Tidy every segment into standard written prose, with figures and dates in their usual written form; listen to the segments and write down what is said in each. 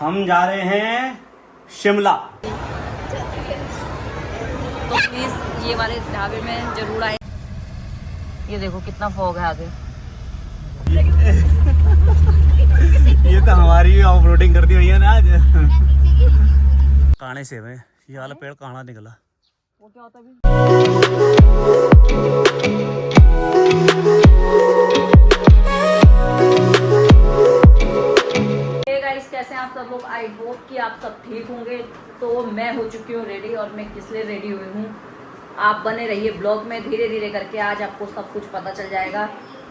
हम जा रहे हैं शिमला। तो प्लीज ये वाले ढाबे में जरूर आए। ये देखो कितना फॉग है आगे। ये तो हमारी ऑफ रोडिंग करती हुई है ना आज। काने से में ये वाला पेड़ काना निकला। वो क्या होता है गाइस, कैसे हैं आप सब लोग। आई होप कि आप सब ठीक होंगे। तो मैं हो चुकी हूँ रेडी, और मैं किस लिए रेडी हुई हूँ आप बने रहिए ब्लॉग में। धीरे धीरे करके आज आपको सब कुछ पता चल जाएगा।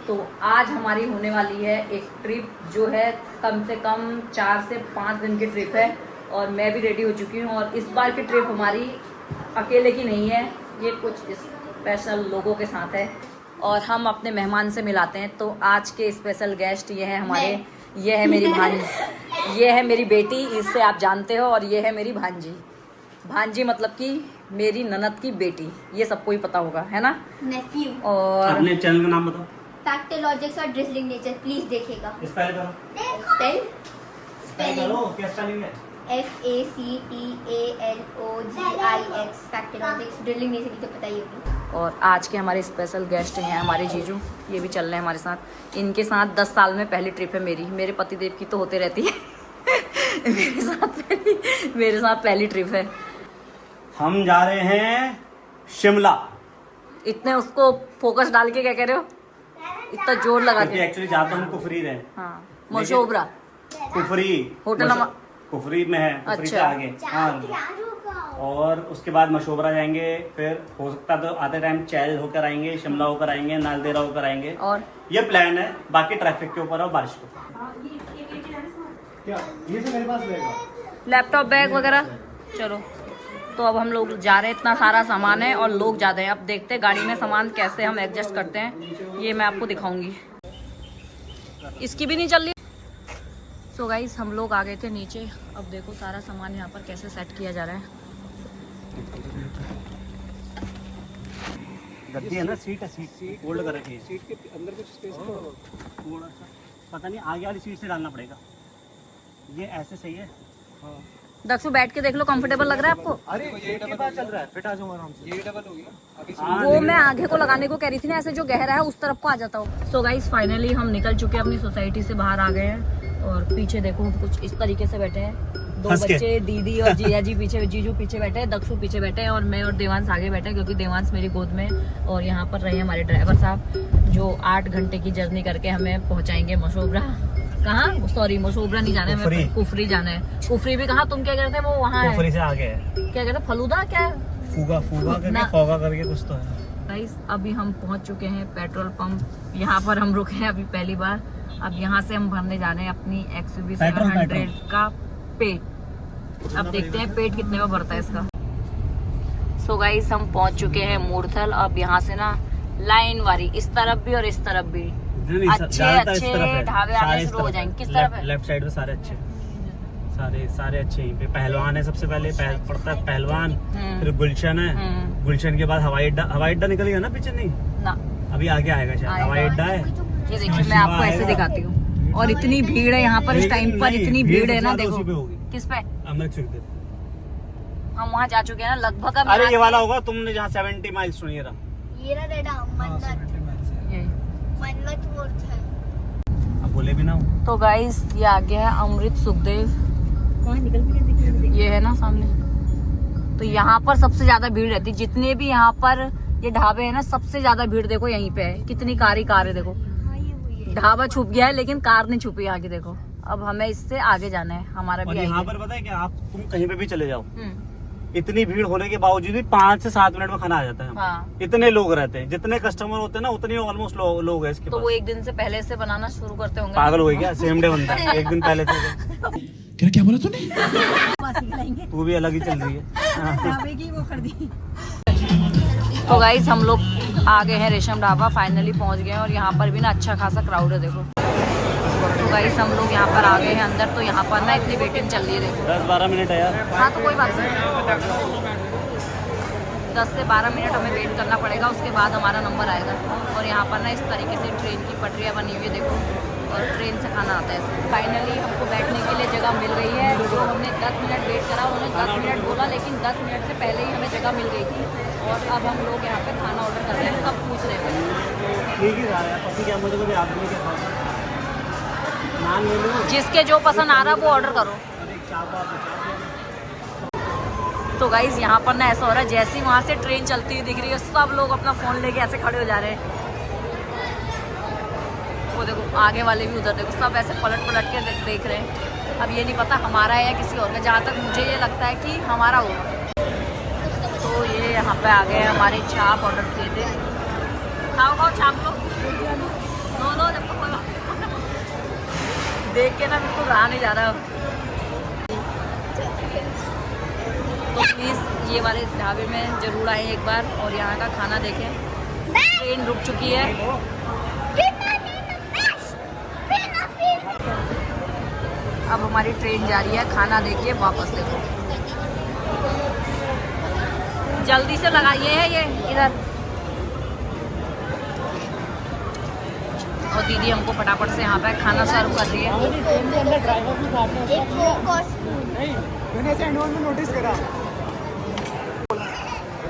तो आज हमारी होने वाली है एक ट्रिप, जो है कम से कम 4 से 5 दिन की ट्रिप है, और मैं भी रेडी हो चुकी हूँ। और इस बार की ट्रिप हमारी अकेले की नहीं है, ये कुछ स्पेशल लोगों के साथ है, और हम अपने मेहमान से मिलाते हैं। तो आज के स्पेशल गेस्ट ये हैं हमारे, ये है मेरी भांजी, ये है मेरी बेटी, इससे आप जानते हो, और ये है मेरी भांजी। भांजी मतलब कि मेरी ननद की बेटी, ये सबको ही पता होगा, है ना। नेफ्यू। और अपने चैनल का नाम बताओ। फैक्टोलॉजिक्स और ड्रिजलिंग नेचर, प्लीज देखिएगा। स्पेल करो। स्पेलिंग क्या स्पेलिंग है? FACTALOGIX फैक्टोलॉजिक्स। ड्रिजलिंग नेचर की तो पता ही होगी। और आज के हमारे स्पेशल गेस्ट हैं हमारे जीजू, ये भी चल रहे हैं हमारे साथ। इनके साथ 10 साल में पहली ट्रिप है मेरी। मेरे पतिदेव की तो होते रहती है मेरे साथ पहली ट्रिप है। हम जा रहे हैं शिमला। इतने उसको फोकस डाल के क्या कह रहे हो, इतना जोर लगा के। एक्चुअली जाते हम कुफरी रहे। हाँ, मशोबरा कुफरी होटल कुफरी में है, कुफरी से आगे। हाँ, और उसके बाद मशोबरा जाएंगे, फिर हो सकता तो आते टाइम चैल होकर आएंगे, शिमला होकर आएंगे, नालदेहरा होकर आएंगे। और ये प्लान है, बाकी ट्रैफिक के ऊपर और बारिश के ऊपर। क्या ये तो मेरे पास रहेगा, लैपटॉप बैग वगैरह। चलो, तो अब हम लोग जा रहे हैं। इतना सारा सामान है और लोग ज़्यादा हैं। अब देखते हैं गाड़ी में सामान कैसे हम एडजस्ट करते हैं, ये मैं आपको दिखाऊंगी। इसकी भी नहीं चल रही। सो गाइस, हम लोग आ गए थे नीचे। अब देखो सारा सामान यहाँ पर कैसे सेट किया जा रहा है। गद्दी है ना, सीट है, सीट होल्ड कर रखी है। सीट के अंदर कुछ स्पेस थोड़ा सा, पता नहीं आगे वाली सीट से डालना पड़ेगा। ये ऐसे सही है। हाँ। दक्षु बैठ के देख लो, कंफर्टेबल लग रहा है आपको? अरे ये डबल चल रहा है, फिट आ जाऊंगा आराम से। ये डबल हो गया। वो मैं आगे को लगाने को कह रही थी ना, ऐसे जो गहरा है उस तरफ को आ जाता हूँ। सो गाइस, फाइनली हम निकल चुके हैं, अपनी सोसाइटी से बाहर आ गए हैं। और पीछे देखो कुछ इस तरीके से बैठे हैं 2 बच्चे, दीदी और जिया जी पीछे, जीजू पीछे बैठे हैं, दक्षु पीछे बैठे हैं, और मैं और देवांश आगे बैठे हैं, क्योंकि देवांश मेरी गोद में। और यहाँ पर रहे हमारे ड्राइवर साहब, जो 8 घंटे की जर्नी करके हमें पहुँचाएंगे मशोबरा। कहाँ? सॉरी, मशोबरा नहीं जाना है, हमें कुफरी जाना है। कुफरी भी कहाँ? तुम क्या कह रहे थे? वो वहाँ है, कुफरी से आगे है। क्या कहते हैं, फलूदा क्या है, फूगा करके, फोगा करके कुछ तो है। गाइस, अभी हम पहुंच चुके हैं पेट्रोल पंप। यहाँ पर हम रुके हैं अभी पहली बार। अब यहाँ से हम भरने जाने हैं अपनी XUV 700 का पेट। अब देखते हैं पेट कितने में भरता है इसका। सो गाइस, हम पहुंच चुके हैं मूर्थल। अब यहाँ से ना लाइन वारी, इस तरफ भी और इस तरफ भी अच्छे ढाबे आने शुरू हो जाएंगे। किस तरफ है? लेफ्ट साइड में सारे अच्छे, सारे अच्छे। यहीं पे पहलवान है, सबसे पहले पड़ता है पहलवान, फिर गुलशन है। गुलशन के बाद हवाई अड्डा निकल गया ना, पीछे नहीं ना, अभी आगे आएगा शायद। हवाई अड्डा है। ये देखिए, मैं आपको ऐसे दिखाती हूँ। और इतनी भीड़ है यहाँ पर इस टाइम पर, इतनी भीड़ है ना। देखो किस पे, अमृत सिद्धि। हम वहाँ जा चुके हैं ना लगभग। अरे ये वाला होगा, तुमने जहाँ 70 माइल्स सुनी रहा, ये रहा डेडा मन्नत मूर्त है। अब बोले भी ना। तो गाइस, ये आगे है अमृत सुखदेव, ये है ना सामने। तो यहाँ पर सबसे ज्यादा भीड़ रहती है। जितने भी यहाँ पर ये ढाबे है ना, सबसे ज्यादा भीड़ देखो यहीं पे है। कितनी कार है देखो। ढाबा छुप गया है लेकिन कार नहीं छुपी आगे देखो। अब हमें इससे आगे जाना है, हमारा भी। यहाँ पर पता है क्या, आप तुम कहीं पे भी चले जाओ, इतनी भीड़ होने के बावजूद भी 5 से 7 मिनट में खाना आ जाता है। हाँ। इतने लोग रहते हैं, जितने कस्टमर होते हैं ना, उतने ऑलमोस्ट लोग हैं इसके तो पास। वो एक दिन से पहले से बनाना शुरू करते होंगे। पागल हो गई क्या? सेम डे बनता है, एक दिन पहले से। क्या बोला तूने? तू भी अलग ही चल रही है। तो गाइस, हम लोग आ गए हैं रेशम ढाबा, फाइनली पहुंच गए हैं। और यहाँ पर भी ना अच्छा खासा क्राउड है देखो। तो गाइस, हम लोग यहाँ पर आ गए हैं अंदर। तो यहाँ पर ना इतनी वेटिंग चल रही है देखो। 10-12 मिनट है यार। हाँ, तो कोई बात नहीं, 10 से 12 मिनट हमें वेट करना पड़ेगा, उसके बाद हमारा नंबर आएगा। और यहाँ पर ना इस तरीके से ट्रेन की पटरियाँ बनी हुई है देखो, और ट्रेन से खाना आता है। फाइनली हमको बैठने के लिए जगह मिल गई है। जो हमने 10 मिनट वेट करा, उन्होंने 10 मिनट बोला, लेकिन 10 मिनट से पहले ही हमें जगह मिल गई थी। और अब हम लोग यहाँ पे खाना ऑर्डर कर रहे हैं, सब पूछ रहे हैं। ठीक ही रहा है, पति क्या मुझे याद नहीं क्या खाना, नान ले लो, जिसके जो पसंद आ रहा है वो ऑर्डर करो। तो गाइज यहाँ पर ना ऐसा हो रहा है जैसे ही वहाँ से ट्रेन चलती हुई दिख रही है, सब लोग अपना फ़ोन लेके ऐसे खड़े हो जा रहे हैं। वो देखो आगे वाले भी उधर देखो, सब ऐसे पलट पलट के देख रहे हैं। अब ये नहीं पता हमारा है या किसी और का, जहाँ तक मुझे ये लगता है कि हमारा होगा। तो ये यहाँ पे आ गए हमारे चाप ऑर्डर किए थे। खाओ खाओ चाप लो, नो जब तक देख के ना बिल्कुल रहा नहीं जा रहा। तो प्लीज़ ये वाले ढाबे में ज़रूर आए एक बार और यहाँ का खाना देखें। ट्रेन रुक चुकी है। अब हमारी ट्रेन जा रही है, खाना देखिए वापस देखो। जल्दी से लगाइए है ये इधर। और दीदी हमको फटाफट से यहाँ पे खाना सर्व कर रही है।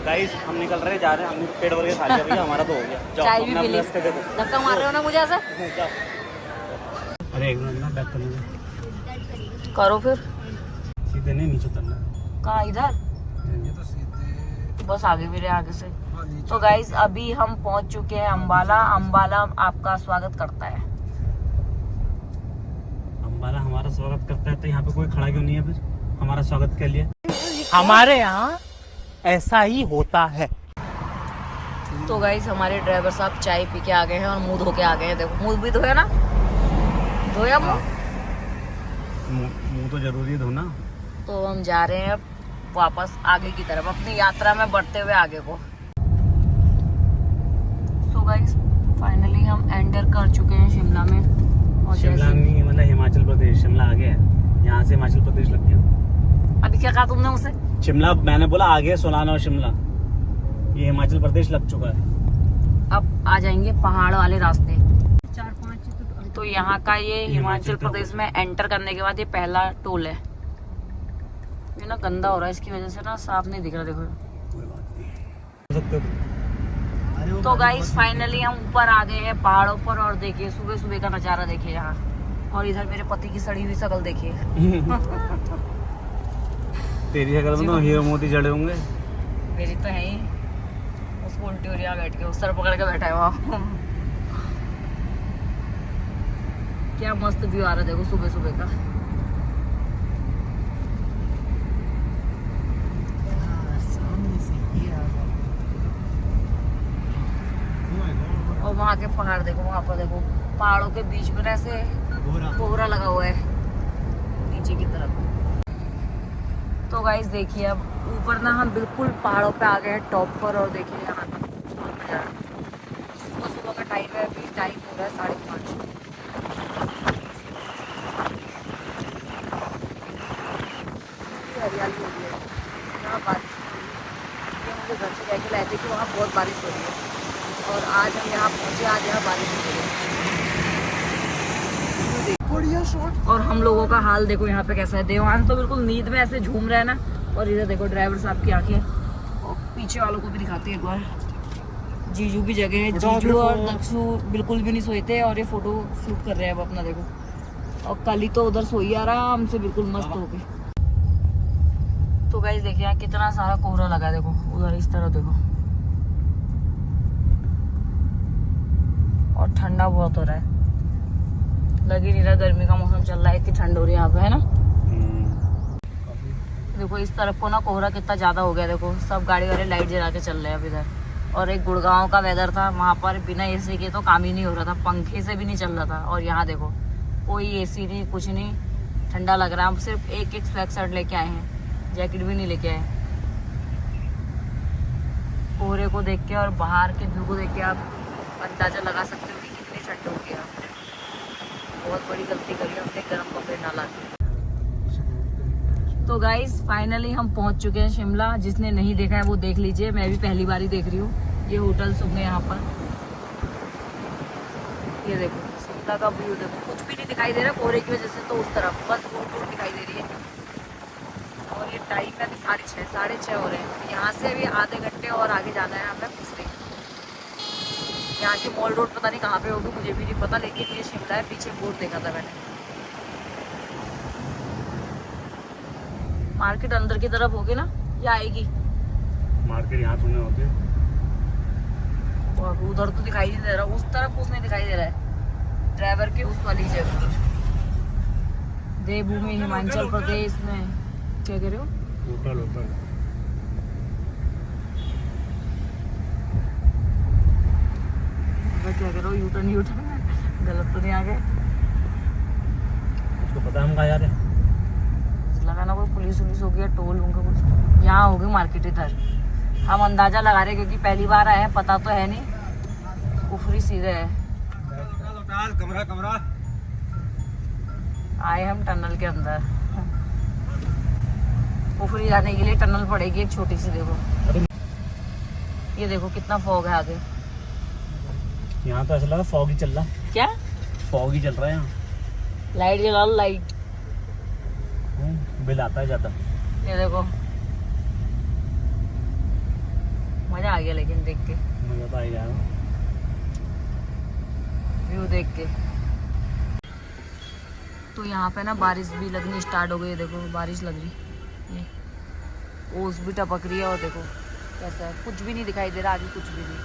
गाइस हम निकल रहे हैं, जा रहे हैं, हमने पेट भर के खा लिया भैया, हमारा तो हो गया। चाय भी पी ली। धक्का मार रहे हो ना मुझे ऐसे। अरे एक मिनट ना, बैक करने करो फिर। सीधे नहीं, नीचे करना। कहाँ इधर? ये तो सीधे बस आगे भी रहे आगे से। तो गाइज अभी हम पहुंच चुके हैं अम्बाला। अम्बाला आपका स्वागत करता है। अम्बाला हमारा स्वागत करता है, तो यहाँ पे कोई खड़ा क्यों नहीं है फिर हमारा स्वागत के लिए? हमारे यहाँ ऐसा ही होता है। तो गाइज हमारे ड्राइवर साहब चाय पी के आ गए हैं और मुंह धो के आ गए हैं। देखो मुंह भी धोया ना, धोया मुंह तो जरूरी है धोना। तो हम जा रहे हैं वापस आगे की तरफ, अपनी यात्रा में बढ़ते हुए आगे को। सो गाइस फाइनली हम एंटर कर चुके हैं शिमला में। और शिमला नहीं मतलब हिमाचल प्रदेश, शिमला आगे है, यहाँ से हिमाचल प्रदेश लग गया। अभी क्या कहा तुमने मुझसे? शिमला मैंने बोला आगे सोलान और शिमला, ये हिमाचल प्रदेश लग चुका है। अब आ जाएंगे पहाड़ वाले रास्ते। 4-5 तो यहाँ का ये हिमाचल प्रदेश में एंटर करने के बाद ये पहला टोल है। ये ना गंदा हो रहा है, इसकी वजह से ना साफ नहीं दिख रहा। देखो तो गाइस फाइनली हम ऊपर आ गए हैं पहाड़ों पर। और देखिए सुबह सुबह का नजारा देखिए यहाँ। और इधर मेरे पति की सड़ी हुई शकल देखिए। तेरी शकल में तो हीरो मोती जड़े होंगे। मेरी तो है ही, उसको उल्टी हो रही है बैठ के, उस सर पकड़ के बैठा है वहाँ। क्या मस्त व्यू आ रहा है देखो सुबह सुबह का। और वहाँ के पहाड़ देखो, वहाँ पर देखो पहाड़ों के बीच में ऐसे कोहरा लगा हुआ है नीचे की तरफ। तो गाइस देखिए अब ऊपर ना हम बिल्कुल पहाड़ों पे आ गए हैं टॉप पर। और देखिए यहाँ का नजारा। सुबह का टाइम है, अभी टाइम हो रहा है 5:30। हरियाली हो रही है यहाँ, बारिश हो रही है। ये मुझे घर से कह के लाए थे कि वहाँ बहुत बारिश हो रही है। और आज हम यहाँ पहुँचे, आज यहाँ बारिश हो रही है। और हम लोगों का हाल देखो यहाँ पे कैसा है। देवान तो बिल्कुल नींद में ऐसे झूम रहा है ना। और इधर देखो ड्राइवर साहब की आंखें। और पीछे वालों को भी दिखाते हैं एक बार। जीजू भी जगह है, जीजू और दक्षु बिल्कुल भी नहीं सोए थे और ये फोटो शूट कर रहे हैं अब अपना देखो। और कली तो उधर सोई आराम से बिल्कुल मस्त होके। तो गाइस देखिए यहाँ कितना सारा कोहरा लगा है देखो, उधर इस तरह देखो। और ठंडा बहुत हो रहा है, लग ही नहीं रहा गर्मी का मौसम चल रहा है, इतनी ठंड हो रही है यहाँ पे है ना। देखो इस तरफ को ना कोहरा कितना ज्यादा हो गया। देखो सब गाड़ी वाले लाइट जला के चल रहे हैं अब इधर। और एक गुड़गांव का वेदर था, वहाँ पर बिना एसी के तो काम ही नहीं हो रहा था, पंखे से भी नहीं चल रहा था। और यहाँ देखो कोई एसी नहीं, कुछ नहीं, ठंडा लग रहा है। हम सिर्फ एक स्वेट शर्ट लेके आए हैं, जैकेट भी नहीं लेके आए। कोहरे को देख के और बाहर के व्यू को देख के आप अंदाजा लगा सकते हो कि कितनी ठंड होगी। बहुत बड़ी गलती करी हमने गर्म कपड़े ना लाके। तो गाइस फाइनली हम पहुंच चुके हैं शिमला। जिसने नहीं देखा है वो देख लीजिए, मैं भी पहली बार ही देख रही हूँ। ये होटल सुबह यहाँ पर, ये देखो शिमला का व्यू देखो। कुछ भी नहीं दिखाई दे रहा कोहरे की वजह से, तो उस तरफ बस रोड दिखाई दे रही है। टाइम है अभी 6:30 हो रहे हैं। यहाँ से अभी आधे घंटे और आगे जाना है हमें कुफरी। यहाँ की मॉल रोड पता नहीं कहाँ पे होगी, मुझे भी नहीं पता, लेकिन ये शिमला है। पीछे बोर्ड देखा था मैंने। मार्केट अंदर की तरफ होगी ना या आएगी? मार्केट यहाँ सुने होते, और उधर तो दिखाई नहीं दे रहा, उस तरफ कुछ नहीं दिखाई दे रहा है। ड्राइवर के उस वाली जगह देवभूमि हिमाचल प्रदेश में। क्या कह रहे हो? होटल होटल क्या करो, यूटर्न गलत तो नहीं आ गए? उसको पता हम कहाँ जा रहे हैं। लगा ना कोई पुलिस वुलिस हो गया, टोल होगा कुछ। यहाँ होगी मार्केट इधर। हम अंदाजा लगा रहे क्योंकि पहली बार आए हैं, पता तो है नहीं। कुफरी सीधे है। कमरा आए हम टनल के अंदर। कुफरी जाने के लिए टनल पड़ेगी एक छोटी सी। देखो ये देखो कितना फॉग है आगे। यहाँ तो ऐसा लगा फॉग ही चल रहा। क्या फॉग ही चल रहा है यहाँ। लाइट जला लो, लाइट। बिल आता है जाता। ये देखो मजा आ गया लेकिन देख के, मजा तो आ गया व्यू देख के। तो यहाँ पे ना बारिश भी लगनी स्टार्ट हो गई है। देखो बारिश लग रही, ये ओस भी टपक रही है। और देखो कैसा है, कुछ भी नहीं दिखाई दे रहा आगे, कुछ भी नहीं।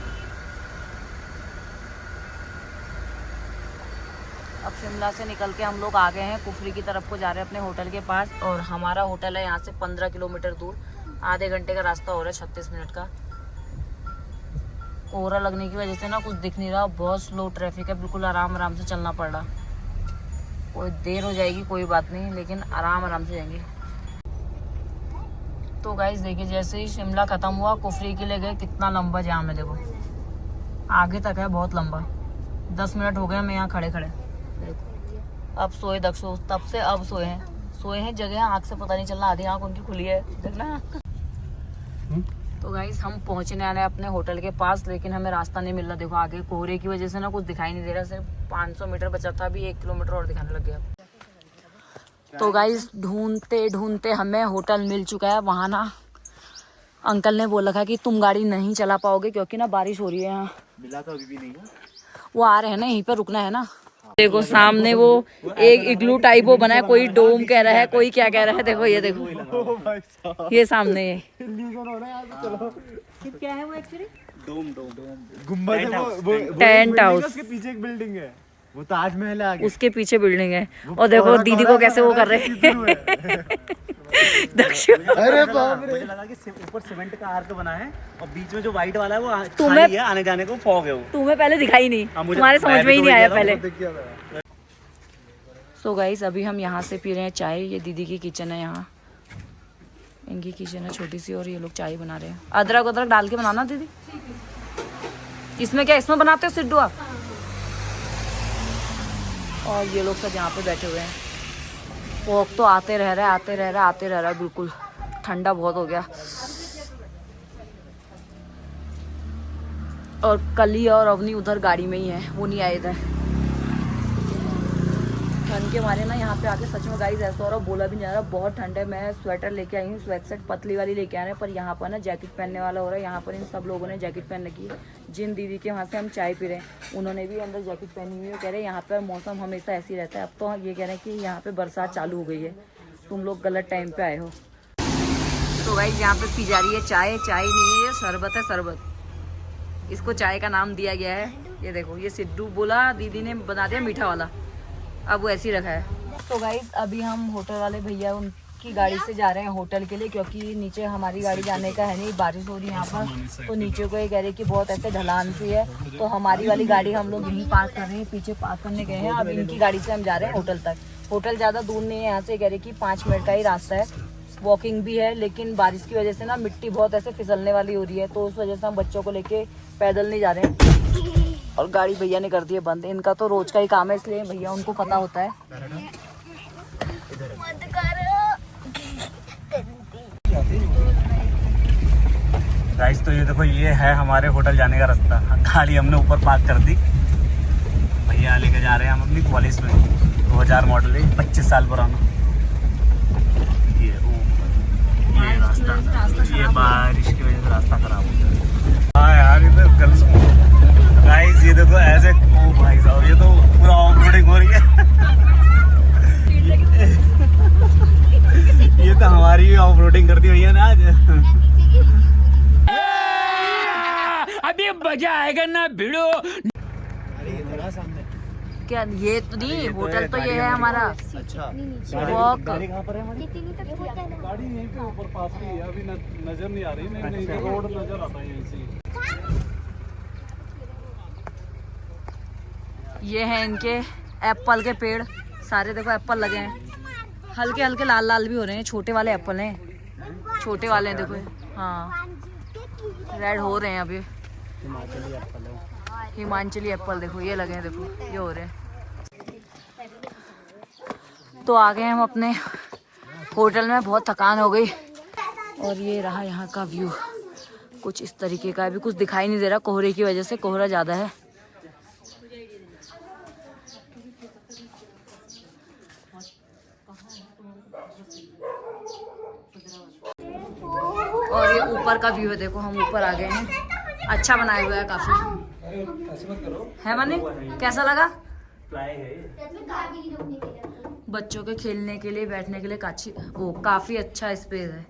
अब शिमला से निकल के हम लोग आ गए हैं कुफरी की तरफ को, जा रहे हैं अपने होटल के पास। और हमारा होटल है यहाँ से 15 किलोमीटर दूर। आधे घंटे का रास्ता हो रहा है, 36 मिनट का। कोहरा लगने की वजह से ना कुछ दिख नहीं रहा, बहुत स्लो ट्रैफिक है, बिल्कुल आराम आराम से चलना पड़ रहा। कोई देर हो जाएगी कोई बात नहीं, लेकिन आराम आराम से जाएंगे। तो गाइस देखिए, जैसे ही शिमला खत्म हुआ कुफरी के लिए गए, कितना लंबा जाम है। देखो आगे तक है, बहुत लंबा। 10 मिनट हो गए हमें यहाँ खड़े खड़े। अब सोए दक्षो, तब से अब सोए हैं जगह आँख से पता नहीं चल रहा, आधी आँख उनकी खुली है, देखना। तो गाइस हम पहुंचने वाले हैं अपने होटल के पास, लेकिन हमें रास्ता नहीं मिल रहा। देखो आगे कोहरे की वजह से ना कुछ दिखाई नहीं दे रहा। सिर्फ 500 मीटर बचा था, अभी 1 किलोमीटर और दिखाने लग गया। तो गाइस ढूंढते ढूंढते हमें होटल मिल चुका है। वहाँ ना अंकल ने बोला था कि तुम गाड़ी नहीं चला पाओगे क्योंकि ना बारिश हो रही है यहाँ। मिला तो अभी भी नहीं है। वो आ रहे हैं ना, यहीं पर रुकना है ना। देखो सामने वो एक इग्लू टाइप वो बना है, कोई डोम कह रहा है, कोई क्या कह रहा है। देखो ये देखो, ये सामने क्या है वो एक्चुअली डोम गुम्बद है वो टेंट हाउस। उसके पीछे एक बिल्डिंग है, वो ताजमहल है आगे। उसके पीछे बिल्डिंग है। और देखो दीदी को कैसे वो कर रहे हैं। अरे बाप रे, मुझे लगा कि ऊपर सीमेंट का आर्क बना है और बीच में जो व्हाइट वाला है वो तुम्हें खाली है, आने जाने को फॉग है वो। तुम्हें पहले दिखाई नहीं, तुम्हारे समझ में ही नहीं आया पहले। सो गाइस अभी हम यहाँ से पी रहे हैं चाय। ये दीदी की किचन है, यहाँ इनकी किचन है छोटी सी, और ये लोग चाय बना रहे हैं। अदरक डाल के बनाना दीदी। इसमें क्या, इसमें बनाते हो सिड्डू आप? और ये लोग सब यहाँ पे बैठे हुए हैं। फॉग तो आते रह रहा है, बिल्कुल ठंडा बहुत हो गया। और कली और अवनी उधर गाड़ी में ही है, वो नहीं आए इधर। ठंड के मारे ना यहाँ पे आके सच में गाइस ऐसा हो रहा, बोला भी नहीं जा रहा, बहुत ठंड है। मैं स्वेटर लेके आई हूँ, स्वेटशर्ट पतली वाली लेके आ रहे हैं, पर यहाँ पर ना जैकेट पहनने वाला हो रहा है। यहाँ पर इन सब लोगों ने जैकेट पहन रखी है। जिन दीदी के वहाँ से हम चाय पी रहे हैं उन्होंने भी अंदर जैकेट पहनी हुई है। कह रहे हैं यहाँ पर मौसम हमेशा ऐसे ही रहता है। अब तो ये कह रहे हैं कि यहाँ पे बरसात चालू हो गई है, तुम लोग गलत टाइम पे आए हो। तो गाइस यहाँ पे पी जा रही है चाय। चाय नहीं है, ये शरबत है, शरबत। इसको चाय का नाम दिया गया है। ये देखो, ये सिड्डू बोला, दीदी ने बना दिया मीठा वाला, अब वो ऐसे ही रखा है। तो गाइस अभी हम होटल वाले भैया उनकी गाड़ी से जा रहे हैं होटल के लिए, क्योंकि नीचे हमारी गाड़ी जाने का है नहीं, बारिश हो रही है यहाँ पर। तो नीचे को ये कह रहे कि बहुत ऐसे ढलान सी है, तो हमारी वाली गाड़ी हम लोग यहीं पार्क कर रहे हैं, पीछे पार्क करने गए हैं। अब इनकी गाड़ी से हम जा रहे हैं होटल तक। होटल ज़्यादा दूर नहीं है यहाँ से, कह रहे कि 5 मिनट का ही रास्ता है, वॉकिंग भी है। लेकिन बारिश की वजह से ना मिट्टी बहुत ऐसे फिसलने वाली हो रही है, तो उस वजह से हम बच्चों को लेके पैदल नहीं जा रहे हैं। और गाड़ी भैया ने कर दी है बंद। इनका तो रोज का ही काम है, इसलिए भैया उनको पता होता है। गाइस तो ये देखो, ये है हमारे होटल जाने का रास्ता। गाड़ी हमने ऊपर पार्क कर दी, भैया लेके जा रहे हैं हम अपनी कॉलेज में। 2000 मॉडल है, 25 साल पुराना। ये देखो ऐसे, ओ भाई साहब ये तो पूरा ऑफ रोडिंग हो रही है। ये तो हमारी भी ऑफ रोडिंग करती हुई है ना आज। अभी मजा आएगा ना भिड़ो। क्या ये तो नहीं, होटल तो ये है हमारा। अच्छा वॉक गाड़ी कहाँ पर है हमारी? गाड़ी यहीं पे ऊपर पास में है, अभी नजर नहीं आ रही। नहीं रोड नजर आता है यहीं से। ये है इनके एप्पल के पेड़, सारे देखो एप्पल लगे हैं, हल्के हल्के लाल लाल भी हो रहे हैं। छोटे वाले एप्पल हैं, छोटे वाले हैं देखो। हाँ रेड हो रहे हैं अभी। हिमाचली एप्पल देखो ये लगे हैं, देखो ये हो रहे हैं। तो आ गए हम अपने होटल में, बहुत थकान हो गई। और ये रहा यहाँ का व्यू, कुछ इस तरीके का। अभी कुछ दिखाई नहीं दे रहा कोहरे की वजह से, कोहरा ज़्यादा है। और ये ऊपर का व्यू है, देखो हम ऊपर आ गए हैं। अच्छा बनाया हुआ है काफी, है मनी? कैसा लगा? बच्चों के खेलने के लिए, बैठने के लिए काफी अच्छा स्पेस है।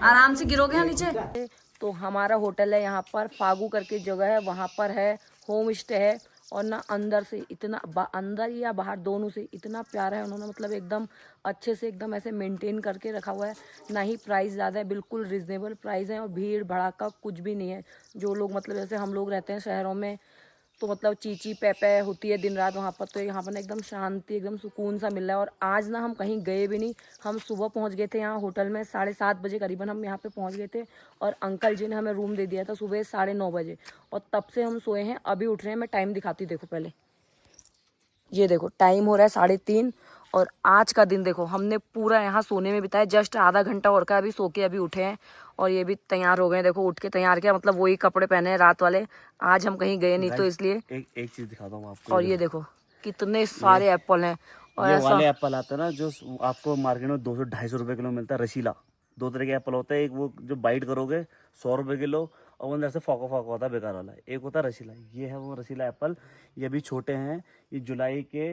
आराम से गिरोगे यहाँ नीचे। तो हमारा होटल है यहाँ पर, फागू करके जगह है, वहाँ पर है होम स्टे है। और ना अंदर से इतना, अंदर या बाहर दोनों से इतना प्यारा है उन्होंने, मतलब एकदम अच्छे से एकदम ऐसे मेंटेन करके रखा हुआ है। ना ही प्राइस ज़्यादा है, बिल्कुल रिजनेबल प्राइस है। और भीड़ भड़ाका कुछ भी नहीं है। जो लोग मतलब जैसे हम लोग रहते हैं शहरों में, तो मतलब चीची पैपै होती है दिन रात वहाँ पर, तो यहाँ पर ना एकदम शांति, एकदम सुकून सा मिल रहा है। और आज ना हम कहीं गए भी नहीं, हम सुबह पहुँच गए थे यहाँ होटल में, 7:30 बजे करीबन हम यहाँ पे पहुँच गए थे। और अंकल जी ने हमें रूम दे दिया था सुबह 9:30 बजे, और तब से हम सोए हैं। अभी उठ रहे हैं, मैं टाइम दिखाती हूँ, देखो पहले ये देखो टाइम हो रहा है 3:30। और आज का दिन देखो हमने पूरा यहाँ सोने में बिताया, जस्ट आधा घंटा और का अभी सो के अभी उठे हैं। और ये भी तैयार हो गए, देखो उठ के तैयार किया, मतलब वही कपड़े पहने हैं रात वाले। आज हम कहीं गए नहीं तो इसलिए। एक चीज दिखाता हूँ आपको। और ये देखो कितने सारे एप्पल हैं। और ये ऐसा वाले एप्पल आते हैं ना जो आपको मार्केट में 200-250 रुपए किलो मिलता है, रसीला। दो तरह के एप्पल होते हैं, एक वो जो बाइट करोगे 100 रुपए किलो, और वो अंदर से फाका फाका होता है बेकार वाला। एक होता है रसीला, ये है वो रसीला एप्पल। ये भी छोटे हैं, ये जुलाई के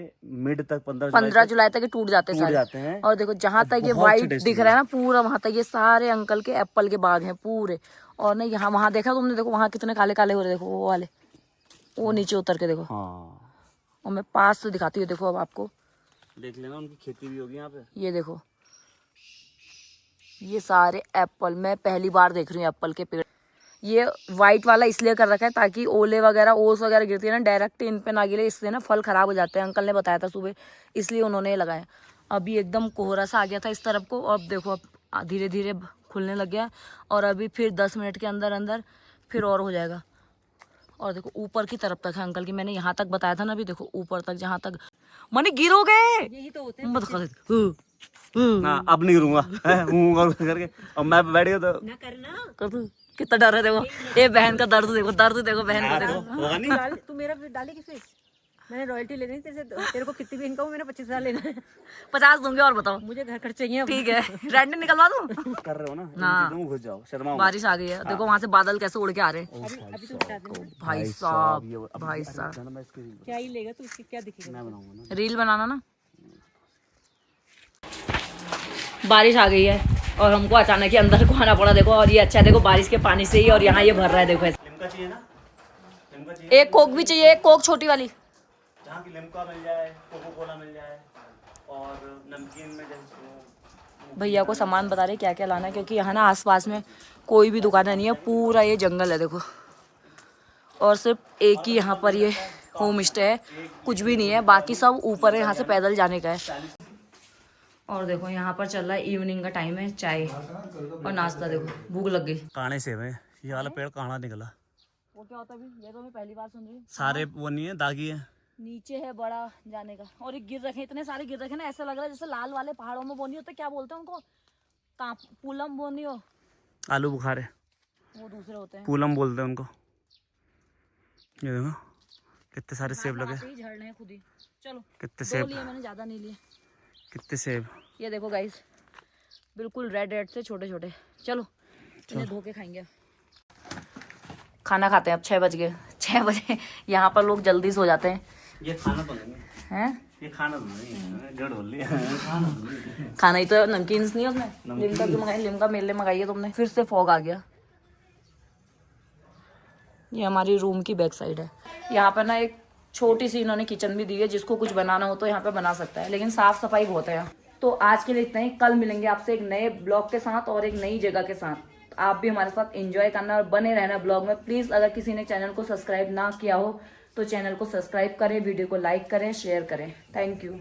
मिड तक 15 जुलाई तक ये टूट जाते हैं। और देखो जहाँ तक ये वाइट दिख रहा है ना पूरा, वहां तक ये सारे अंकल के एप्पल के बाग हैं पूरे। और ना यहाँ वहां देखा तुमने, देखो वहां कितने काले काले हो रहे, देखो वो वाले, वो नीचे उतर के देखो। हाँ और मैं पास से दिखाती हूँ, देखो अब आपको देख लेना, उनकी खेती भी होगी यहाँ पे। ये देखो ये सारे एप्पल, मैं पहली बार देख रही हूँ एप्पल के पेड़। ये वाइट वाला इसलिए कर रखा है ताकि ओले वगैरह, ओस वगैरह गिरती है ना, डायरेक्ट इन पे ना गिरे, इससे ना फल खराब हो जाते हैं। अंकल ने बताया था सुबह, इसलिए उन्होंने लगाया। अभी एकदम कोहरा सा आ गया था इस तरफ को, और अब देखो अब धीरे धीरे खुलने लग गया। और अभी फिर 10 मिनट के अंदर अंदर फिर और हो जाएगा। और देखो ऊपर की तरफ तक है अंकल की, मैंने यहाँ तक बताया था ना, अभी देखो ऊपर तक, जहाँ तक मनी गिरोगे। यही तो होते हैं। हाँ अब नहीं गिरूंगा करके। और मैं बैठ गया तो ना करना, कितना डर है देखो। ये बहन का दर्द देखो, बहन का देखो। होगा नहीं। तू मेरा डालेगी फिर, मैंने रॉयल्टी लेनी है तेरे से। तेरे को कितनी भी इनकम, मैंने 25,000 लेना है। 50 दूंगी, और बताओ। मुझे घर खर्च चाहिए। ठीक है, रेंट निकलवा दूं? कर रहे हो ना, ना घुस जाओ, शर्मा। बारिश आ गई है, देखो वहां से बादल कैसे उड़ के आ रहे हैं। अभी तू बता दे भाई साहब, भाई साहब क्या ही लेगा तू, उसकी क्या दिखेगा। मैं बनाऊंगा ना, रील बनाना ना। बारिश आ गई है और हमको अचानक ही अंदर को आना पड़ा, देखो। और ये अच्छा है, देखो बारिश के पानी से ही, और यहाँ ये भर रहा है, देखो ऐसे। लिम्का चाहिए ना, लिम्का चाहिए। एक कोक भी चाहिए, एक कोक छोटी वाली, जहाँ की लिम्का मिल जाए, कोको कोला मिल जाए, और नमकीन में जैसे। भैया को सामान बता रहे क्या क्या लाना है, क्योंकि यहाँ ना आसपास में कोई भी दुकान नहीं है, पूरा ये जंगल है देखो। और सिर्फ एक ही यहाँ पर ये होम स्टे है, कुछ भी नहीं है, बाकी सब ऊपर है, यहाँ से पैदल जाने का है। और देखो यहाँ पर चल रहा है, इवनिंग का टाइम है, चाय और नाश्ता। देखो भूख लग गई। काणे सेब है, ये वाला पेड़ काणा निकला। वो क्या होता है, ये तो मैं पहली बार सुन रही हूँ। सारे वो नहीं है, दागी है। नीचे है बड़ा जाने का, और ये गिर रखे, इतने सारे गिर रखे ना, ऐसा लग रहा है जैसे लाल वाले पहाड़ों में बोनी होते, क्या बोलते हैं उनको, पूलम बोनी हो। आलू बुखारे, वो दूसरे होते हैं, पूलम बोलते हैं उनको। ये देखो कितने सारे सेब लगे, झड़ रहे खुद ही। चलो कितने सेब लिए, मैंने ज्यादा नहीं लिए। कितने सेब। ये देखो गाइस, बिल्कुल रेड रेड से छोटे छोटे। चलो इन्हें धो के खाएंगे। खाना खाते हैं अब, 6 बज गए। 6 बजे यहाँ पर लोग जल्दी सो जाते हैं। ये खाना तो नहीं हैं ये खाना तो नहीं गड़ बोल लिया खाना तो नहीं। खाना ही तो नमकीन नहीं है उसमें। लिमका क्यों मंगाई? लिमका मेरे लिए मंगाई है तुमने। फिर से फॉग आ गया। ये हमारी रूम की बैक साइड है। यहाँ पर ना एक छोटी सी इन्होंने किचन भी दी है, जिसको कुछ बनाना हो तो यहाँ पे बना सकता है, लेकिन साफ सफाई बहुत है यहाँ। तो आज के लिए इतना ही। कल मिलेंगे आपसे एक नए ब्लॉग के साथ और एक नई जगह के साथ। आप भी हमारे साथ एंजॉय करना और बने रहना ब्लॉग में। प्लीज अगर किसी ने चैनल को सब्सक्राइब ना किया हो तो चैनल को सब्सक्राइब करें, वीडियो को लाइक करें, शेयर करें। Thank you.